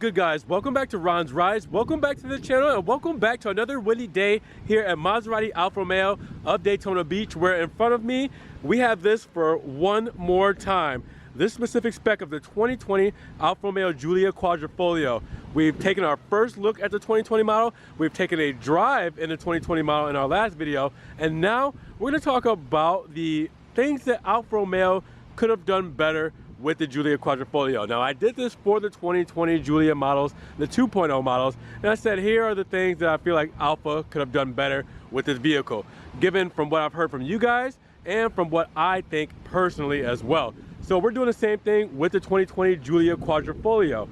good, guys? Welcome back to Ron's Rides. Welcome back to the channel, and welcome back to another windy day here at Maserati Alfa Romeo of Daytona Beach, where in front of me we have this for one more time. This specific spec of the 2020 Alfa Romeo Giulia Quadrifoglio. We've taken our first look at the 2020 model. We've taken a drive in the 2020 model in our last video, and now we're going to talk about the things that Alfa Romeo could have done better with the Giulia Quadrifoglio. Now, I did this for the 2020 Giulia models, the 2.0 models, and I said here are the things that I feel like Alfa could have done better with this vehicle, given from what I've heard from you guys and from what I think personally as well. So we're doing the same thing with the 2020 Giulia Quadrifoglio.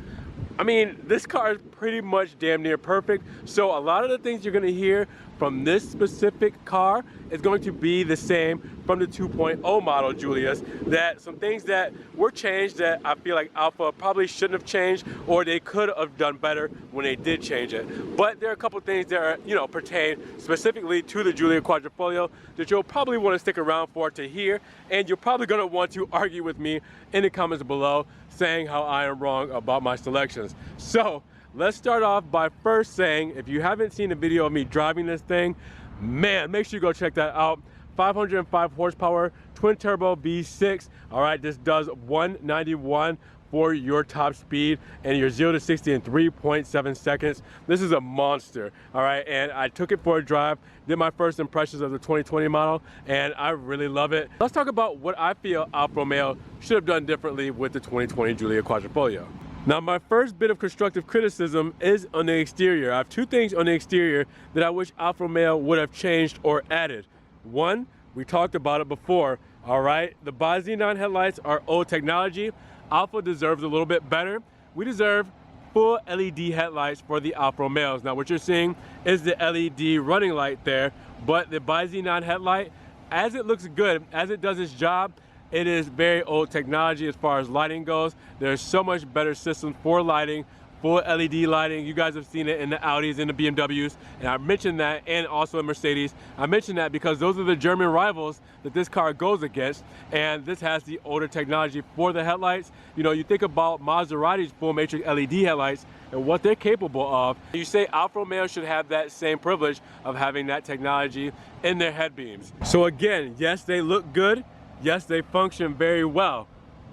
I mean, this car is pretty much damn near perfect, so a lot of the things you're going to hear from this specific car is going to be the same from the 2.0 model Giulias. That some things that were changed that I feel like Alfa probably shouldn't have changed, or they could have done better when they did change it. But there are a couple things that are, pertain specifically to the Giulia Quadrifoglio that you'll probably want to stick around for to hear, and you're probably going to want to argue with me in the comments below, saying how I am wrong about my selections. So let's start off by first saying, if you haven't seen a video of me driving this thing, man, make sure you go check that out. 505 horsepower, twin turbo V6. All right, this does 191 for your top speed, and your 0 to 60 in 3.7 seconds. This is a monster. All right, and I took it for a drive, did my first impressions of the 2020 model, and I really love it. Let's talk about what I feel Alfa Romeo should have done differently with the 2020 Giulia Quadrifoglio. Now, my first bit of constructive criticism is on the exterior. I have two things on the exterior that I wish Alfa Romeo would have changed or added. One, we talked about it before, all right? The bi-xenon headlights are old technology. Alfa deserves a little bit better. We deserve full LED headlights for the Alfa Romeos. Now, what you're seeing is the LED running light there, but the bi-xenon headlight, as it looks good, as it does its job, it is very old technology as far as lighting goes. There's so much better systems for lighting, full LED lighting. You guys have seen it in the Audis and the BMWs, and I mentioned that, and also in Mercedes. I mentioned that because those are the German rivals that this car goes against, and this has the older technology for the headlights. You think about Maserati's full matrix LED headlights and what they're capable of. You say Alfa Romeo should have that same privilege of having that technology in their head beams. So again, yes, they look good. Yes, they function very well,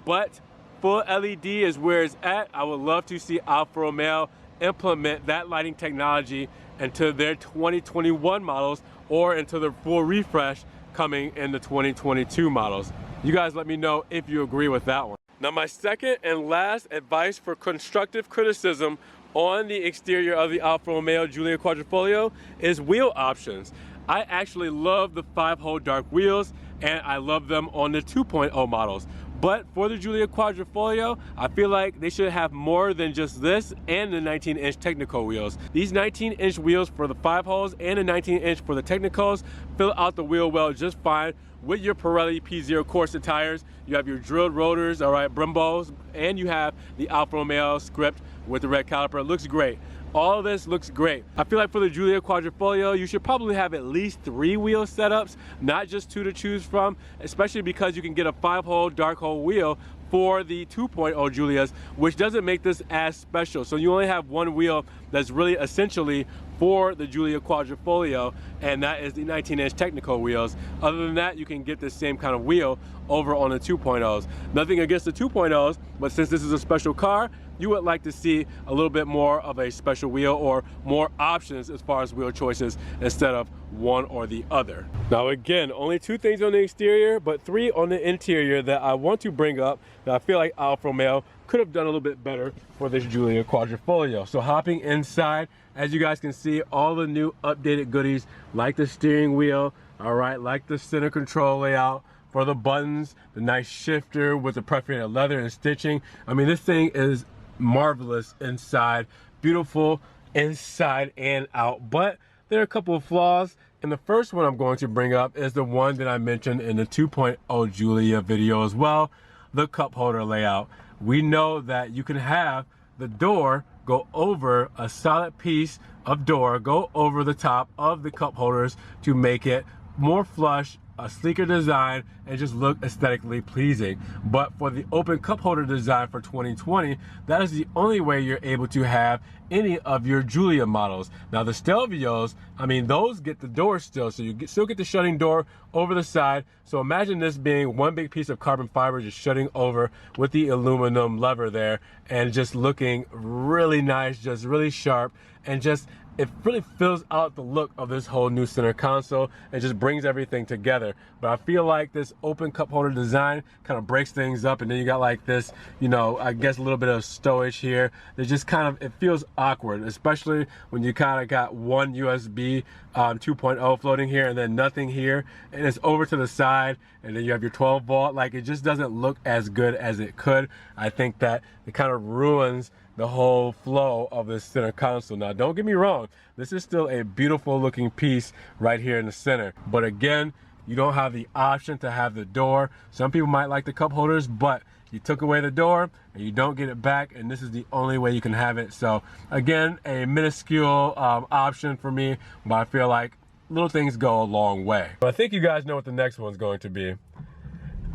but full LED is where it's at. I would love to see Alfa Romeo implement that lighting technology into their 2021 models, or into the full refresh coming in the 2022 models. You guys let me know if you agree with that one. Now, my second and last advice for constructive criticism on the exterior of the Alfa Romeo Giulia Quadrifoglio is wheel options. I actually love the 5-hole dark wheels, and I love them on the 2.0 models. But for the Giulia Quadrifoglio, I feel like they should have more than just this and the 19-inch Technical wheels. These 19-inch wheels for the 5 holes and the 19-inch for the Technicals fill out the wheel well just fine with your Pirelli P0 Corsa tires. You have your drilled rotors, all right, Brembos, and you have the Alfa Romeo script with the red caliper. It looks great. All of this looks great. I feel like for the Giulia Quadrifoglio, you should probably have at least 3 wheel setups, not just 2 to choose from, especially because you can get a 5-hole dark hole wheel for the 2.0 Giulias, which doesn't make this as special. So you only have 1 wheel that's really essentially for the Giulia Quadrifoglio, and that is the 19-inch Technical wheels. Other than that, you can get the same kind of wheel over on the 2.0s. Nothing against the 2.0s, but since this is a special car, you would like to see a little bit more of a special wheel, or more options as far as wheel choices instead of one or the other. Now again, only 2 things on the exterior, but 3 on the interior that I want to bring up that I feel like Alfa Romeo could have done a little bit better for this Giulia Quadrifoglio. So hopping inside, as you guys can see, all the new updated goodies, like the steering wheel, all right, like the center control layout, for the buttons, the nice shifter with the perforated leather and stitching. I mean, this thing is marvelous inside, beautiful inside and out, but there are a couple of flaws, and the first one I'm going to bring up is the one that I mentioned in the 2.0 Giulia video as well, the cup holder layout. We know that you can have the door go over a solid piece of door, go over the top of the cup holders to make it more flush, a sleeker design and just look aesthetically pleasing. But for the open cup holder design for 2020, that is the only way you're able to have any of your Giulia models. Now the Stelvios, I mean, those get the door still, so you still get the shutting door over the side. So imagine this being one big piece of carbon fiber just shutting over with the aluminum lever there, and just looking really nice, just really sharp, and just it really fills out the look of this whole new center console and just brings everything together. But I feel like this open cup holder design kind of breaks things up, and then you got like this, you know, I guess a little bit of stowage here. It just kind of, it feels awkward, especially when you kind of got one USB 2.0 floating here and then nothing here, and it's over to the side, and then you have your 12 volt. Like, it just doesn't look as good as it could. I think that it kind of ruins the whole flow of this center console. Now, don't get me wrong, this is still a beautiful looking piece right here in the center. But again, you don't have the option to have the door. Some people might like the cup holders, but you took away the door and you don't get it back, and this is the only way you can have it. So again, a minuscule option for me, but I feel like little things go a long way. But I think you guys know what the next one's going to be.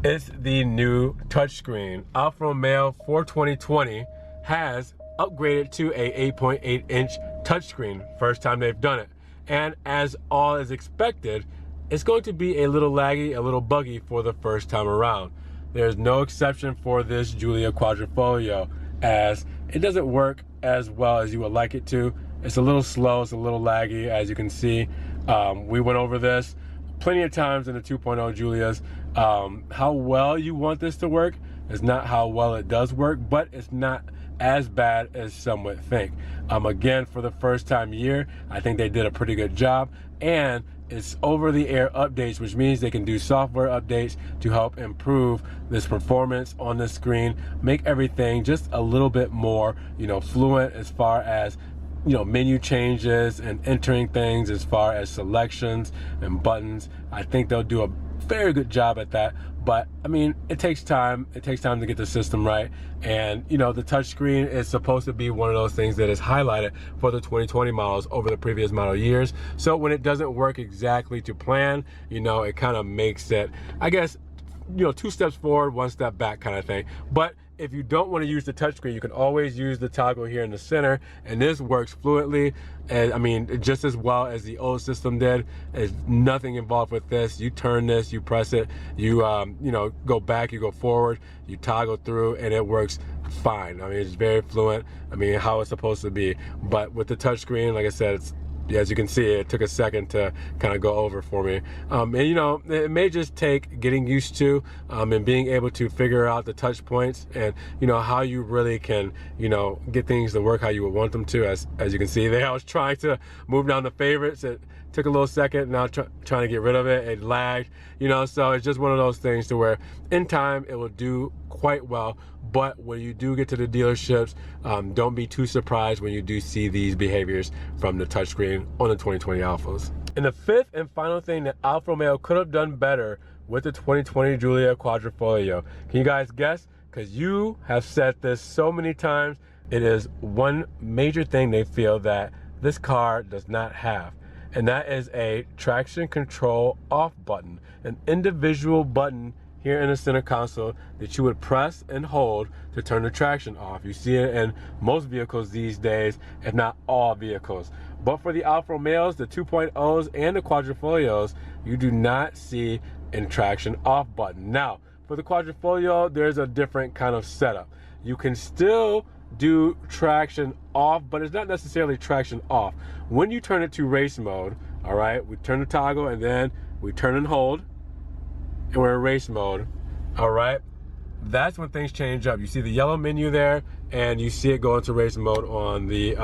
It's the new touchscreen. Alfa Romeo for 2020 has upgraded to a 8.8-inch touchscreen. First time they've done it. And as all is expected, it's going to be a little laggy, a little buggy for the first time around. There's no exception for this Giulia Quadrifoglio, as it doesn't work as well as you would like it to. It's a little slow, it's a little laggy, as you can see. We went over this plenty of times in the 2.0 Giulias. How well you want this to work is not how well it does work, but it's not as bad as some would think. Again, for the first time year, I think they did a pretty good job, and it's over-the-air updates, which means they can do software updates to help improve this performance on the screen, make everything just a little bit more, you know, fluent as far as, you know, menu changes and entering things as far as selections and buttons. I think they'll do a very good job at that. But I mean, it takes time. It takes time to get the system right. And you know, the touchscreen is supposed to be one of those things that is highlighted for the 2020 models over the previous model years. So when it doesn't work exactly to plan, you know, it kind of makes it, I guess, you know, 2 steps forward, 1 step back kind of thing. But if you don't want to use the touchscreen, you can always use the toggle here in the center, and this works fluently, and I mean, just as well as the old system did. There's nothing involved with this. You turn this, you press it, you you know, go back, you go forward, you toggle through, and it works fine. I mean, it's very fluent. I mean, how it's supposed to be. But with the touchscreen, like I said, it's, as you can see, it took a second to kind of go over for me. And you know, it may just take getting used to and being able to figure out the touch points and, you know, how you really can, you know, get things to work how you would want them to. As you can see there, I was trying to move down the favorites. It took a little second. Now trying to get rid of it, it lagged, you know, so it's just one of those things to where in time it will do quite well. But when you do get to the dealerships, don't be too surprised when you do see these behaviors from the touchscreen on the 2020 Alphas. And the fifth and final thing that Alfa Romeo could have done better with the 2020 Giulia Quadrifoglio. Can you guys guess? Because you have said this so many times. It is one major thing they feel that this car does not have, and that is a traction control off button, an individual button here in the center console that you would press and hold to turn the traction off. You see it in most vehicles these days, if not all vehicles. But for the Alfa Romeos, the 2.0s, and the Quadrifoglios, you do not see a traction off button. Now, for the Quadrifoglio, there's a different kind of setup. You can still do traction off, but it's not necessarily traction off. When you turn it to race mode, all right, we turn the toggle and then we turn and hold, and we're in race mode, all right? That's when things change up. You see the yellow menu there, and you see it go into race mode on the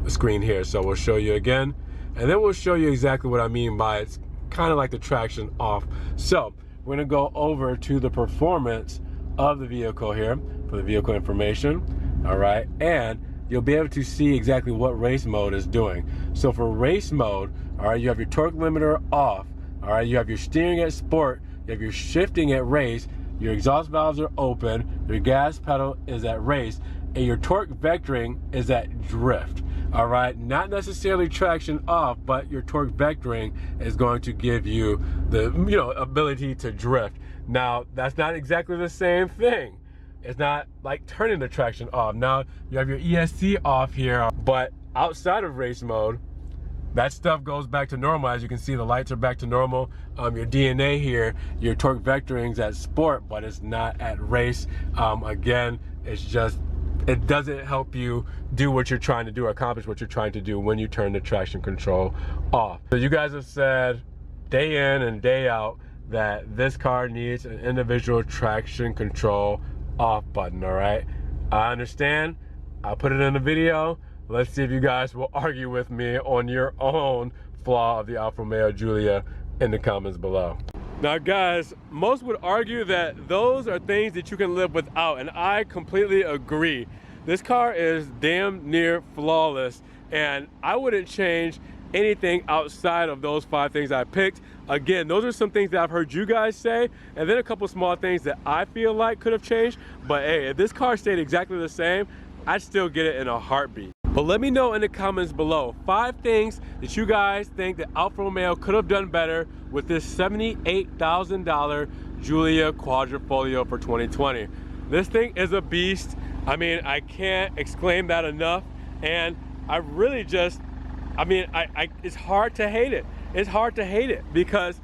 screen here. So we'll show you again, and then we'll show you exactly what I mean by it's kind of like the traction off. So we're gonna go over to the performance of the vehicle here for the vehicle information, all right? And you'll be able to see exactly what race mode is doing. So for race mode, all right, you have your torque limiter off, all right? You have your steering at sport, you have your shifting at race, your exhaust valves are open, your gas pedal is at race, and your torque vectoring is at drift. all right? Not necessarily traction off, but your torque vectoring is going to give you the, you know, ability to drift. Now, that's not exactly the same thing. It's not like turning the traction off. Now, you have your ESC off here, but outside of race mode, that stuff goes back to normal. As you can see, the lights are back to normal. Your DNA here, your torque vectoring's at sport, but it's not at race. Again, it's just, it doesn't help you do what you're trying to do, accomplish what you're trying to do when you turn the traction control off. So you guys have said day in and day out that this car needs an individual traction control off button, all right? I understand. I'll put it in the video. Let's see if you guys will argue with me on your own flaw of the Alfa Romeo Giulia in the comments below. Now guys, most would argue that those are things that you can live without, and I completely agree. This car is damn near flawless, and I wouldn't change anything outside of those 5 things I picked. Again, those are some things that I've heard you guys say, and then a couple small things that I feel like could have changed. But hey, if this car stayed exactly the same, I'd still get it in a heartbeat. But let me know in the comments below 5 things that you guys think that Alfa Romeo could have done better with this $78,000 Giulia Quadrifoglio for 2020. This thing is a beast. I mean, I can't exclaim that enough. And I really just, I mean, it's hard to hate it. It's hard to hate it because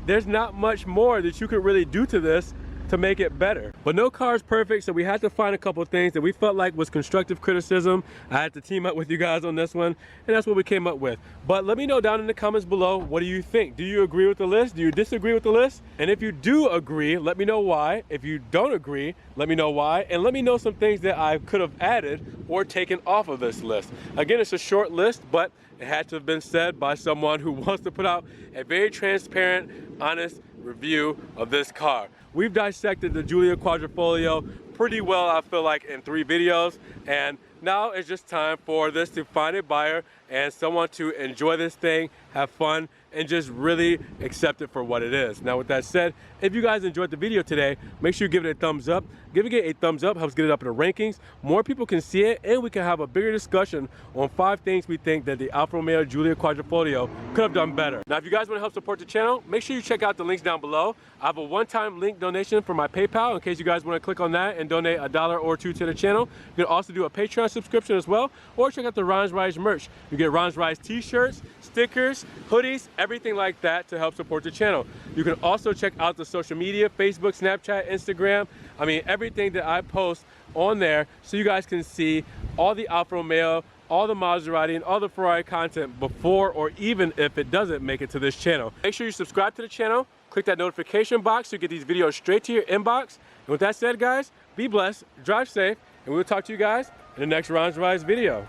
there's not much more that you could really do to this to make it better. But no car is perfect, so we had to find a couple of things that we felt like was constructive criticism. I had to team up with you guys on this one, and that's what we came up with. But let me know down in the comments below, what do you think? Do you agree with the list? Do you disagree with the list? And if you do agree, let me know why. If you don't agree, let me know why. And let me know some things that I could have added or taken off of this list. Again, it's a short list, but it had to have been said by someone who wants to put out a very transparent, honest review of this car. We've dissected the Giulia Quadrifoglio pretty well, I feel like, in 3 videos, and now it's just time for this to find a buyer and someone to enjoy this thing, have fun, and just really accept it for what it is. Now with that said, if you guys enjoyed the video today, make sure you give it a thumbs up. Giving it a thumbs up helps get it up in the rankings. More people can see it, and we can have a bigger discussion on 5 things we think that the Alfa Romeo Giulia Quadrifoglio could have done better. Now if you guys want to help support the channel, make sure you check out the links down below. I have a one-time link donation for my PayPal in case you guys want to click on that and donate $1 or $2 to the channel. You can also do a Patreon subscription as well, or check out the Ron's Rise merch. You get Ron's Rise t-shirts, stickers, hoodies, everything like that to help support the channel. You can also check out the social media, Facebook, Snapchat, Instagram. I mean, everything that I post on there, so you guys can see all the Alfa Romeo, all the Maserati, and all the Ferrari content before or even if it doesn't make it to this channel. Make sure you subscribe to the channel, click that notification box so you get these videos straight to your inbox. And with that said, guys, be blessed, drive safe, and we'll talk to you guys in the next Ron's Rise video.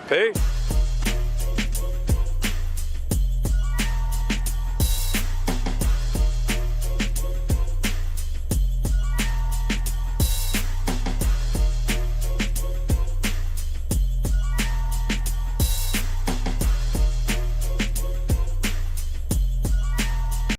Peace.